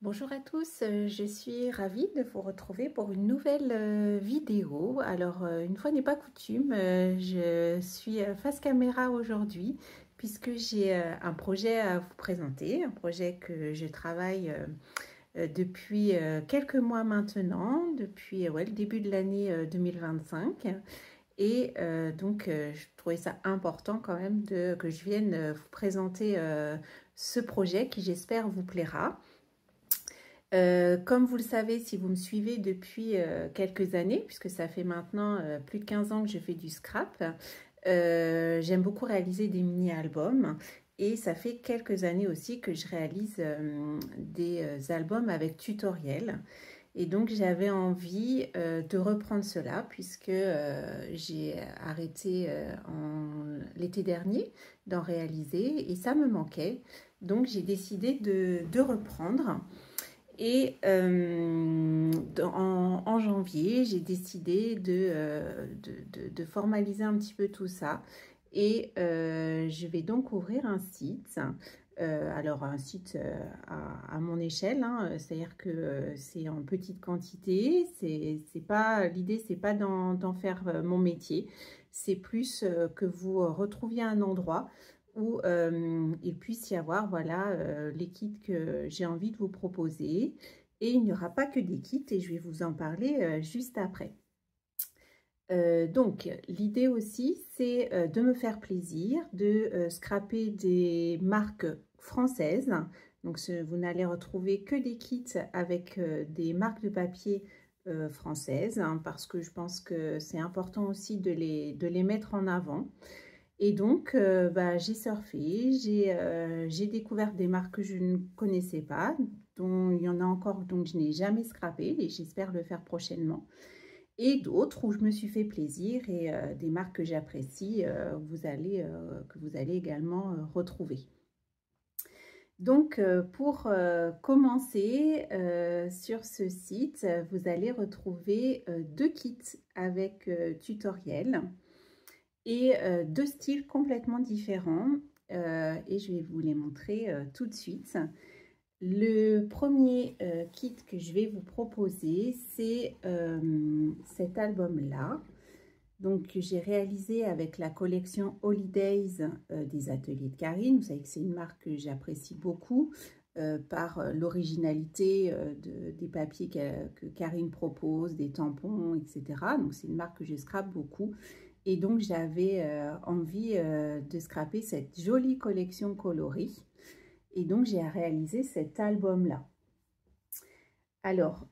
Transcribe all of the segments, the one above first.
Bonjour à tous, je suis ravie de vous retrouver pour une nouvelle vidéo. Alors, une fois n'est pas coutume, je suis face caméra aujourd'hui puisque j'ai un projet à vous présenter, un projet que je travaille depuis quelques mois maintenant, depuis le début de l'année 2025. Et je trouvais ça important quand même que je vienne vous présenter ce projet qui j'espère vous plaira. Comme vous le savez, si vous me suivez depuis quelques années, puisque ça fait maintenant plus de 15 ans que je fais du scrap, j'aime beaucoup réaliser des mini-albums. Et ça fait quelques années aussi que je réalise des albums avec tutoriels. Et donc j'avais envie de reprendre cela, puisque j'ai arrêté l'été dernier d'en réaliser et ça me manquait. Donc j'ai décidé de reprendre. Et en janvier, j'ai décidé de formaliser un petit peu tout ça. Et je vais donc ouvrir un site. Alors un site à mon échelle, hein, c'est-à-dire que c'est en petite quantité. L'idée, c'est pas d'en faire mon métier. C'est plus que vous retrouviez un endroit où il puisse y avoir les kits que j'ai envie de vous proposer. Et il n'y aura pas que des kits et je vais vous en parler juste après. Donc, l'idée aussi, c'est de me faire plaisir, de scraper des marques françaises. Donc, vous n'allez retrouver que des kits avec des marques de papier françaises, hein, parce que je pense que c'est important aussi de les mettre en avant. Et donc, j'ai surfé, j'ai découvert des marques que je ne connaissais pas, dont il y en a encore dont je n'ai jamais scrappé et j'espère le faire prochainement. Et d'autres où je me suis fait plaisir et des marques que j'apprécie, que vous allez également retrouver. Donc, pour commencer sur ce site, vous allez retrouver deux kits avec tutoriel et deux styles complètement différents et je vais vous les montrer tout de suite. Le premier kit que je vais vous proposer, c'est cet album-là. Donc, j'ai réalisé avec la collection Holidays des ateliers de Karine. Vous savez que c'est une marque que j'apprécie beaucoup par l'originalité des papiers que Karine propose, des tampons, etc. Donc, c'est une marque que je scrape beaucoup. Et donc, j'avais envie de scraper cette jolie collection coloris. Et donc, j'ai réalisé cet album-là. Alors,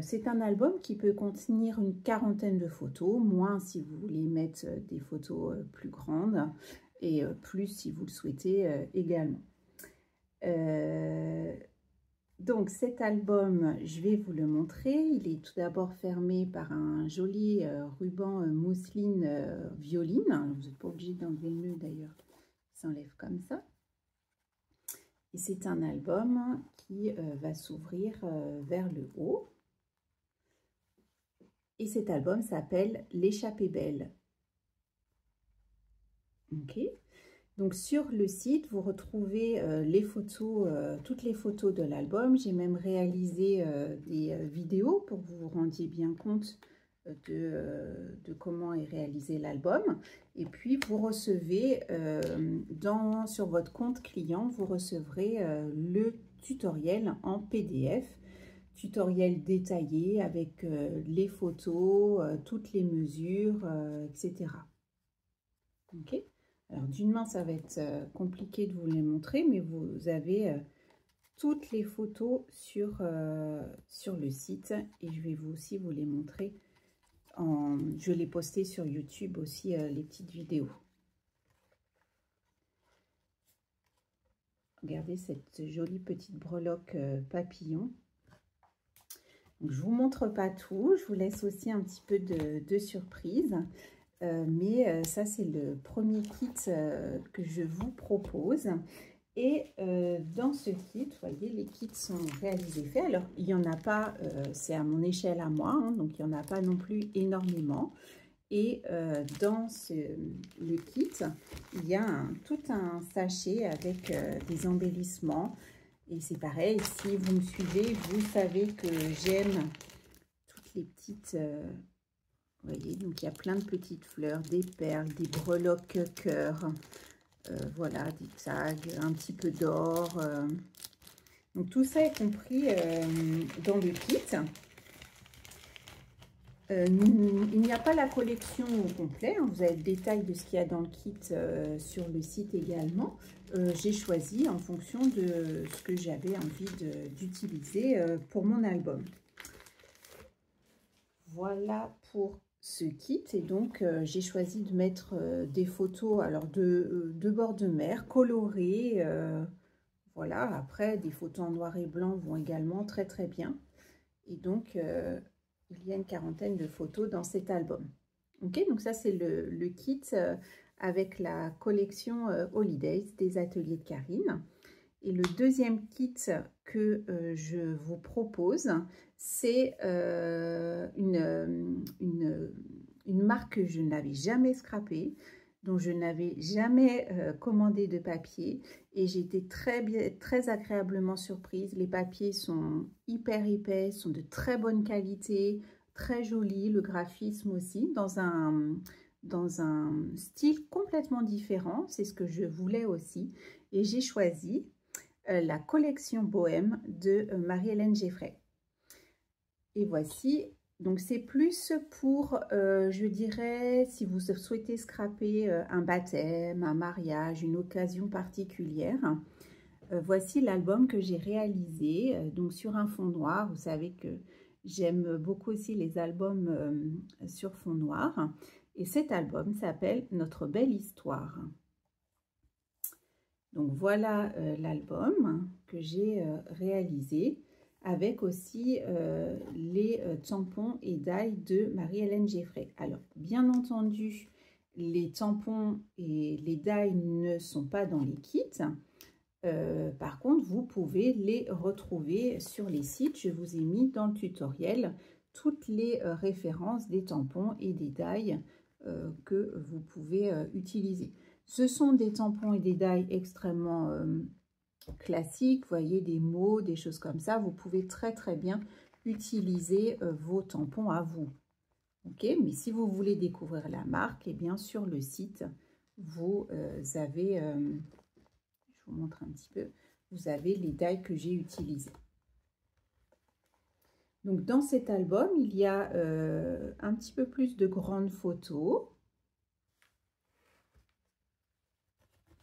c'est un album qui peut contenir une quarantaine de photos, moins si vous voulez mettre des photos plus grandes et plus si vous le souhaitez également. Donc cet album, je vais vous le montrer. Il est tout d'abord fermé par un joli ruban mousseline violine. Vous n'êtes pas obligé d'enlever le nœud d'ailleurs, il s'enlève comme ça. Et c'est un album qui va s'ouvrir vers le haut. Et cet album s'appelle L'échappée belle. Ok. Donc sur le site, vous retrouvez les photos, toutes les photos de l'album. J'ai même réalisé des vidéos pour que vous vous rendiez bien compte de comment est réalisé l'album. Et puis vous recevez, sur votre compte client, vous recevrez le tutoriel en PDF. Tutoriel détaillé avec les photos, toutes les mesures, etc. Ok. Alors d'une main, ça va être compliqué de vous les montrer, mais vous avez toutes les photos sur le site et je vais aussi vous les montrer. Je l'ai posté sur YouTube aussi, les petites vidéos. Regardez cette jolie petite breloque papillon. Donc, je ne vous montre pas tout, je vous laisse aussi un petit peu de surprise. Mais ça, c'est le premier kit que je vous propose. Et dans ce kit, vous voyez, les kits sont réalisés faits. Alors, il n'y en a pas, c'est à mon échelle à moi, hein, donc il n'y en a pas non plus énormément. Et dans le kit, il y a tout un sachet avec des embellissements. Et c'est pareil, si vous me suivez, vous savez que j'aime toutes les petites... vous voyez, donc il y a plein de petites fleurs, des perles, des breloques cœur, voilà, des tags, un petit peu d'or. Donc tout ça est compris dans le kit. Il n'y a pas la collection au complet, hein. Vous avez le détail de ce qu'il y a dans le kit sur le site également. J'ai choisi en fonction de ce que j'avais envie d'utiliser pour mon album. Voilà pour ce kit. Et donc j'ai choisi de mettre des photos alors de bord de mer colorées. Voilà, après des photos en noir et blanc vont également très très bien. Et donc il y a une quarantaine de photos dans cet album. Ok, donc ça c'est le kit avec la collection Holidays des ateliers de Karine. Et le deuxième kit que je vous propose, c'est une marque que je n'avais jamais scrapée, dont je n'avais jamais commandé de papier, et j'ai été très agréablement surprise. Les papiers sont hyper épais, sont de très bonne qualité, très jolis, le graphisme aussi, dans un style complètement différent, c'est ce que je voulais aussi, et j'ai choisi la collection Bohème de Marie-Hélène Geffray. Et voici, donc c'est plus pour, je dirais, si vous souhaitez scraper un baptême, un mariage, une occasion particulière. Voici l'album que j'ai réalisé, donc sur un fond noir. Vous savez que j'aime beaucoup aussi les albums sur fond noir. Et cet album s'appelle Notre belle histoire. Donc voilà l'album que j'ai réalisé avec aussi les tampons et die de Marie-Hélène Geffray. Alors bien entendu, les tampons et les die ne sont pas dans les kits. Par contre, vous pouvez les retrouver sur les sites. Je vous ai mis dans le tutoriel toutes les références des tampons et des die que vous pouvez utiliser. Ce sont des tampons et des die extrêmement classiques, vous voyez, des mots, des choses comme ça. Vous pouvez très très bien utiliser vos tampons à vous. Ok, mais si vous voulez découvrir la marque, et bien sur le site, vous avez, je vous montre un petit peu, vous avez les die que j'ai utilisés. Donc dans cet album, il y a un petit peu plus de grandes photos,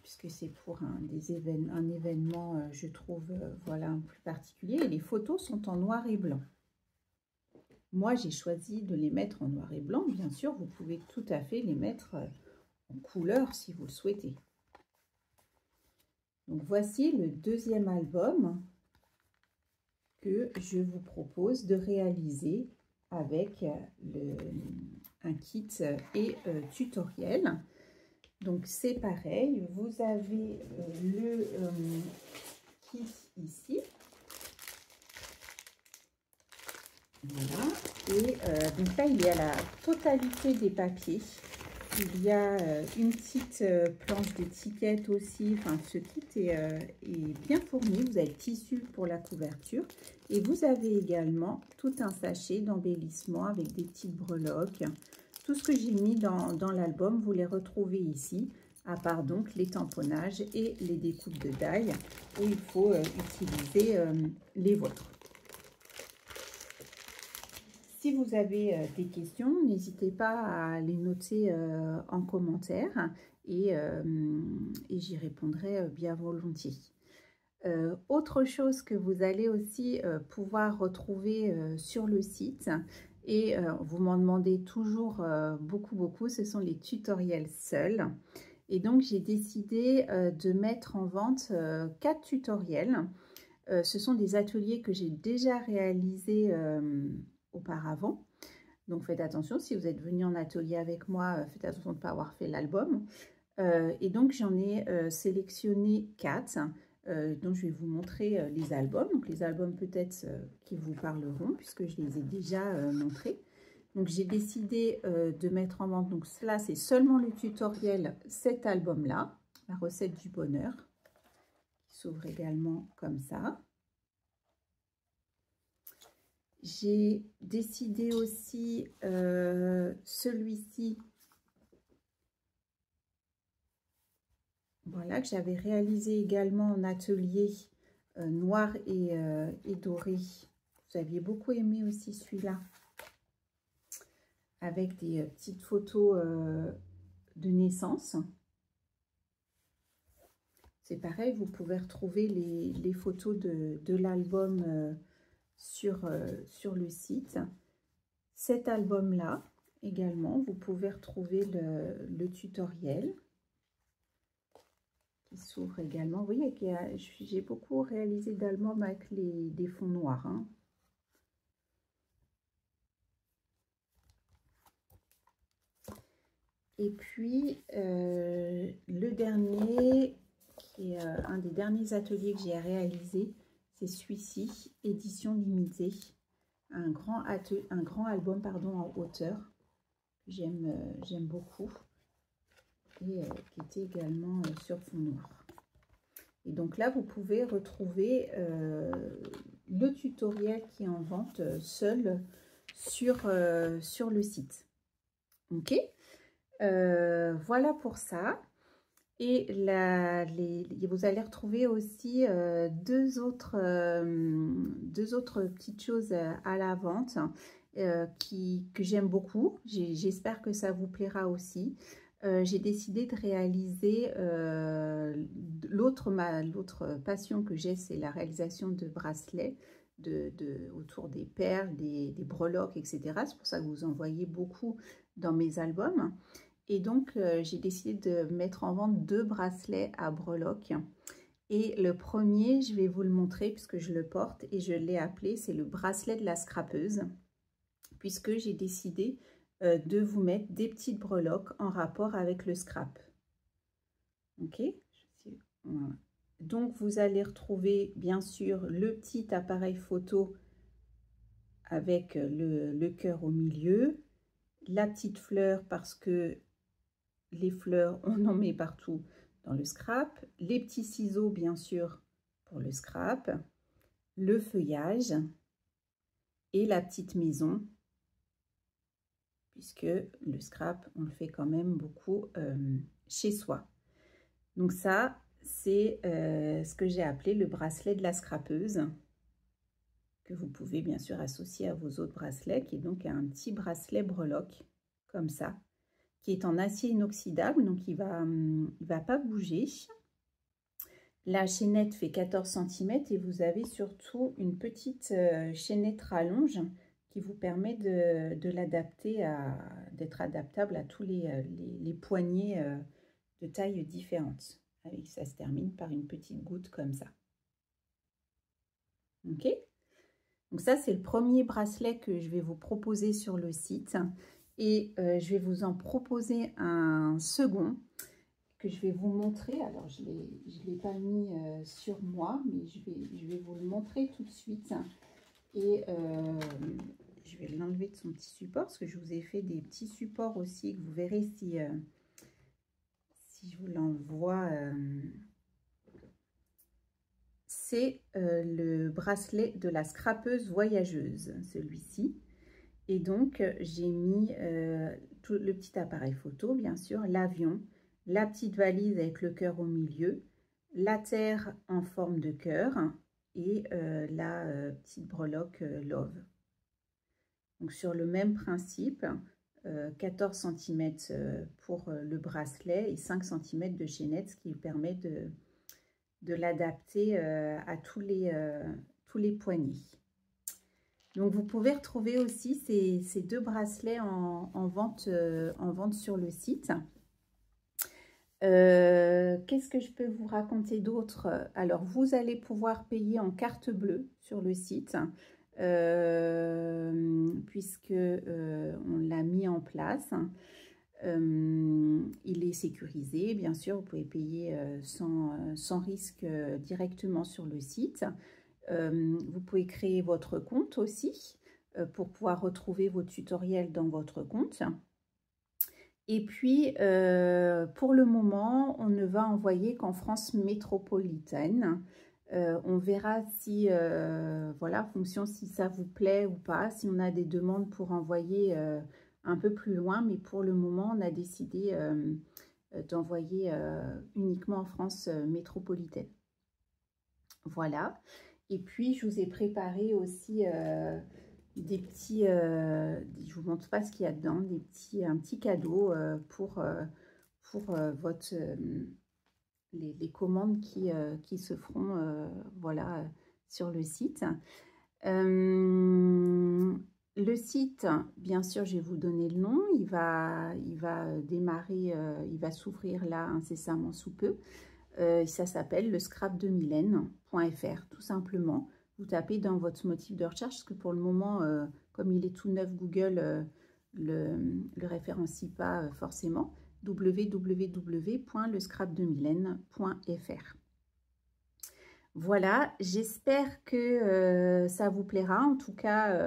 puisque c'est pour un événement, je trouve, voilà, un plus particulier. Et les photos sont en noir et blanc. Moi, j'ai choisi de les mettre en noir et blanc. Bien sûr, vous pouvez tout à fait les mettre en couleur si vous le souhaitez. Donc, voici le deuxième album que je vous propose de réaliser avec un kit et tutoriel. Donc c'est pareil, vous avez le kit ici, voilà, et donc là il y a la totalité des papiers, il y a une petite planche d'étiquette aussi, enfin ce kit est bien fourni, vous avez le tissu pour la couverture, et vous avez également tout un sachet d'embellissement avec des petites breloques. Tout ce que j'ai mis dans l'album, vous les retrouvez ici, à part donc les tamponnages et les découpes de die où il faut utiliser les vôtres. Si vous avez des questions, n'hésitez pas à les noter en commentaire et j'y répondrai bien volontiers. Autre chose que vous allez aussi pouvoir retrouver sur le site, et vous m'en demandez toujours beaucoup, ce sont les tutoriels seuls. Et donc j'ai décidé de mettre en vente 4 tutoriels. Ce sont des ateliers que j'ai déjà réalisés auparavant. Donc faites attention, si vous êtes venu en atelier avec moi, faites attention de ne pas avoir fait l'album. Et donc j'en ai sélectionné 4. Donc je vais vous montrer les albums. Donc les albums peut-être qui vous parleront puisque je les ai déjà montrés. Donc j'ai décidé de mettre en vente, donc là c'est seulement le tutoriel, cet album-là, la recette du bonheur, s'ouvre également comme ça. J'ai décidé aussi celui-ci, voilà, que j'avais réalisé également en atelier noir et doré. Vous aviez beaucoup aimé aussi celui-là, avec des petites photos de naissance. C'est pareil, vous pouvez retrouver les photos de l'album sur le site. Cet album-là, également, vous pouvez retrouver le tutoriel qui s'ouvre également. Vous voyez que j'ai beaucoup réalisé d'albums avec des fonds noirs. Hein. Et puis, le dernier, qui est un des derniers ateliers que j'ai réalisé, c'est celui-ci, édition limitée. Un grand album en hauteur. J'aime beaucoup. Et qui était également sur fond noir. Et donc là, vous pouvez retrouver le tutoriel qui est en vente seul sur le site. Ok, voilà pour ça. Et vous allez retrouver aussi deux autres petites choses à la vente que j'aime beaucoup. J'espère que ça vous plaira aussi. J'ai décidé de réaliser l'autre passion que j'ai, c'est la réalisation de bracelets autour des perles, des breloques, etc. C'est pour ça que vous en voyez beaucoup dans mes albums. Et donc, j'ai décidé de mettre en vente 2 bracelets à breloques. Et le premier, je vais vous le montrer puisque je le porte et je l'ai appelé, c'est le bracelet de la scrapeuse. Puisque j'ai décidé de vous mettre des petites breloques en rapport avec le scrap. Ok, voilà. Donc, vous allez retrouver bien sûr le petit appareil photo avec le cœur au milieu, la petite fleur parce que les fleurs, on en met partout dans le scrap, les petits ciseaux bien sûr pour le scrap, le feuillage et la petite maison, puisque le scrap, on le fait quand même beaucoup chez soi. Donc ça, c'est ce que j'ai appelé le bracelet de la scrapeuse, que vous pouvez bien sûr associer à vos autres bracelets, qui est donc un petit bracelet breloque, comme ça, qui est en acier inoxydable, donc il va pas bouger. La chaînette fait 14 cm et vous avez surtout une petite chaînette rallonge qui vous permet de l'adapter, d'être adaptable à tous les poignets de tailles différentes. Avec ça se termine par une petite goutte comme ça. Ok, donc ça c'est le premier bracelet que je vais vous proposer sur le site. Et je vais vous en proposer un second que je vais vous montrer. Alors, je ne l'ai pas mis sur moi, mais je vais vous le montrer tout de suite. Et je vais l'enlever de son petit support, parce que je vous ai fait des petits supports aussi, que vous verrez si je vous l'envoie. C'est le bracelet de la scrapeuse voyageuse, celui-ci. Et donc, j'ai mis tout le petit appareil photo, bien sûr, l'avion, la petite valise avec le cœur au milieu, la terre en forme de cœur et la petite breloque Love. Donc, sur le même principe, 14 cm pour le bracelet et 5 cm de chaînette, ce qui permet de l'adapter à tous les poignets. Donc, vous pouvez retrouver aussi ces 2 bracelets en vente sur le site. Qu'est-ce que je peux vous raconter d'autre? Alors, vous allez pouvoir payer en carte bleue sur le site, puisque on l'a mis en place. Il est sécurisé, bien sûr, vous pouvez payer sans risque directement sur le site. Vous pouvez créer votre compte aussi pour pouvoir retrouver vos tutoriels dans votre compte. Et puis, pour le moment, on ne va envoyer qu'en France métropolitaine. On verra si, voilà, en fonction si ça vous plaît ou pas, si on a des demandes pour envoyer un peu plus loin. Mais pour le moment, on a décidé d'envoyer uniquement en France métropolitaine. Voilà. Et puis, je vous ai préparé aussi des petits, je vous montre pas ce qu'il y a dedans, un petit cadeau pour votre, les commandes qui se feront voilà, sur le site. Le site, bien sûr, je vais vous donner le nom. Il va démarrer, il va s'ouvrir là incessamment sous peu. Ça s'appelle le scrapdemylène.fr, tout simplement. Vous tapez dans votre motif de recherche, parce que pour le moment, comme il est tout neuf, Google le référencie pas forcément. www.lescrapdemylène.fr. Voilà, j'espère que ça vous plaira. En tout cas,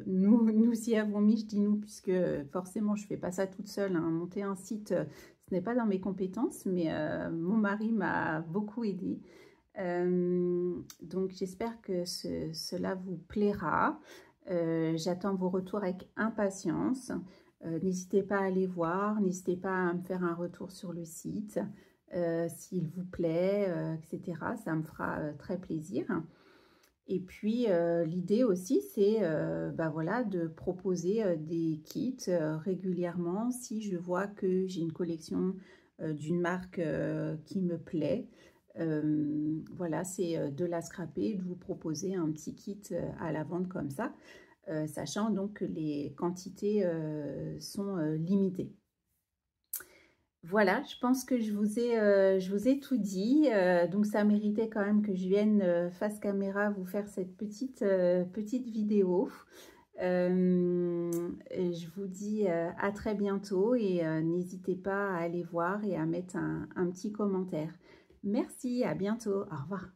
nous y avons mis, je dis nous, puisque forcément, je ne fais pas ça toute seule. Hein. Monter un site, ce n'est pas dans mes compétences, mais mon mari m'a beaucoup aidé. Donc, j'espère que cela vous plaira. J'attends vos retours avec impatience. N'hésitez pas à aller voir, n'hésitez pas à me faire un retour sur le site. S'il vous plaît, etc. Ça me fera très plaisir. Et puis, l'idée aussi, c'est bah voilà, de proposer des kits régulièrement si je vois que j'ai une collection d'une marque qui me plaît. Voilà, c'est de la scraper, de vous proposer un petit kit à la vente comme ça, sachant donc que les quantités sont limitées. Voilà, je pense que je vous ai tout dit. Donc, ça méritait quand même que je vienne face caméra vous faire cette petite vidéo. Je vous dis à très bientôt et n'hésitez pas à aller voir et à mettre un petit commentaire. Merci, à bientôt. Au revoir.